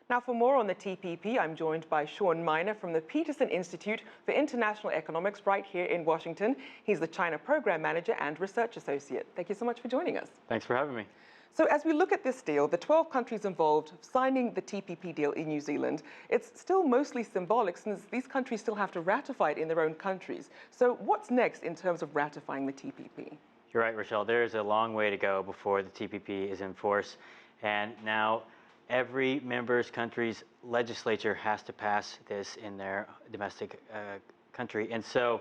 Now, for more on the TPP, I'm joined by Sean Miner from the Peterson Institute for International Economics right here in Washington. He's the China Program Manager and Research Associate. Thank you so much for joining us. Thanks for having me. So as we look at this deal, the 12 countries involved signing the TPP deal in New Zealand, it's still mostly symbolic since these countries still have to ratify it in their own countries. So what's next in terms of ratifying the TPP? You're right, Rachelle. There's a long way to go before the TPP is in force. And now every country's legislature has to pass this in their domestic country. And so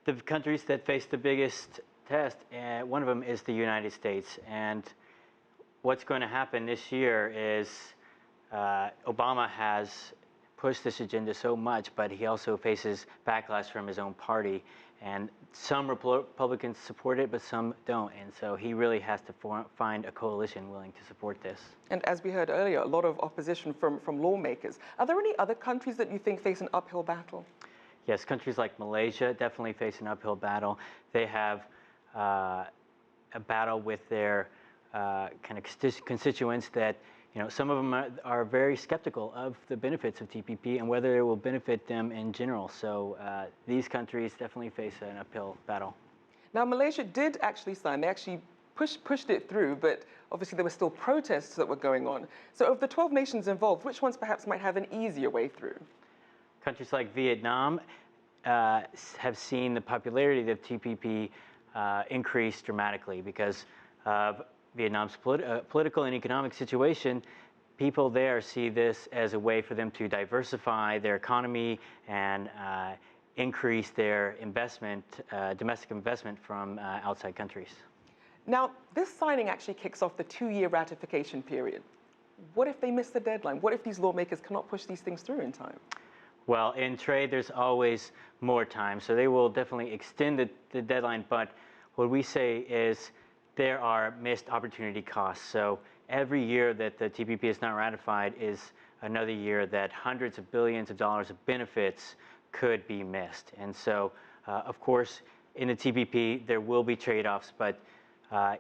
the countries that face the biggest test, one of them is the United States. And what's going to happen this year is Obama has pushed this agenda so much, but he also faces backlash from his own party. And some Republicans support it, but some don't. And so he really has to find a coalition willing to support this. And as we heard earlier, a lot of opposition from lawmakers. Are there any other countries that you think face an uphill battle? Yes, countries like Malaysia definitely face an uphill battle. They have a battle with their kind of constituents that, some of them are very skeptical of the benefits of TPP and whether it will benefit them in general. So these countries definitely face an uphill battle. Now, Malaysia did actually sign. They actually pushed it through, but obviously there were still protests that were going on. So of the 12 nations involved, which ones perhaps might have an easier way through? Countries like Vietnam have seen the popularity of TPP increase dramatically because of Vietnam's political and economic situation. People there see this as a way for them to diversify their economy and increase their investment, domestic investment from outside countries. Now, this signing actually kicks off the 2-year ratification period. What if they miss the deadline? What if these lawmakers cannot push these things through in time? Well, in trade, there's always more time, so they will definitely extend the deadline, but what we say is there are missed opportunity costs. So every year that the TPP is not ratified is another year that hundreds of billions of dollars of benefits could be missed. And so, of course, in the TPP, there will be trade-offs, but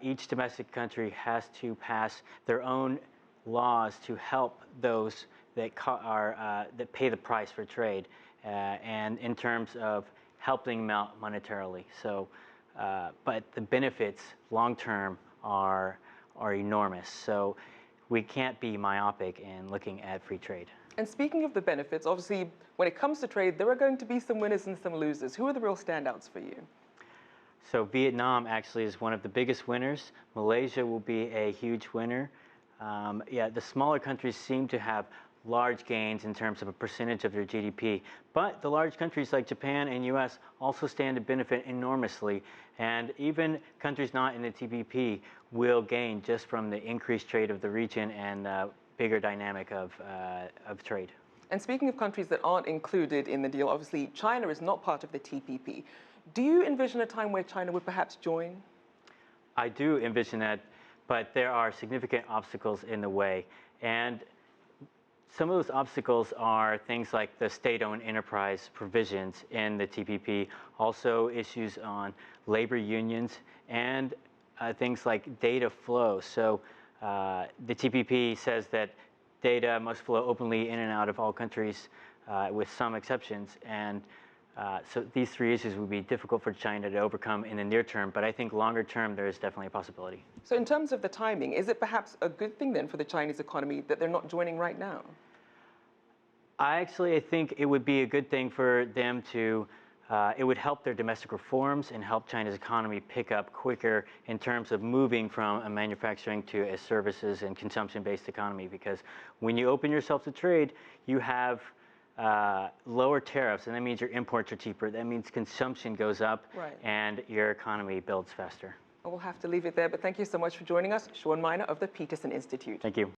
each domestic country has to pass their own laws to help those that that pay the price for trade, and in terms of helping them out monetarily. So, but the benefits long-term are enormous. So we can't be myopic in looking at free trade. And speaking of the benefits, obviously, when it comes to trade, there are going to be some winners and some losers. Who are the real standouts for you? So Vietnam actually is one of the biggest winners. Malaysia will be a huge winner. The smaller countries seem to have large gains in terms of a percentage of their GDP. But the large countries like Japan and US also stand to benefit enormously. And even countries not in the TPP will gain just from the increased trade of the region and bigger dynamic of trade. And speaking of countries that aren't included in the deal, obviously China is not part of the TPP. Do you envision a time where China would perhaps join? I do envision that, but there are significant obstacles in the way. And some of those obstacles are things like the state-owned enterprise provisions in the TPP, also issues on labor unions, and things like data flow. So the TPP says that data must flow openly in and out of all countries with some exceptions. And so these 3 issues would be difficult for China to overcome in the near term, but I think longer term there is definitely a possibility. So in terms of the timing, is it perhaps a good thing then for the Chinese economy that they're not joining right now? I think it would be a good thing for them to, it would help their domestic reforms and help China's economy pick up quicker in terms of moving from a manufacturing to a services and consumption-based economy. Because when you open yourself to trade, you have lower tariffs, and that means your imports are cheaper. That means consumption goes up, right, and your economy builds faster. We'll have to leave it there, but thank you so much for joining us. Sean Miner of the Peterson Institute. Thank you.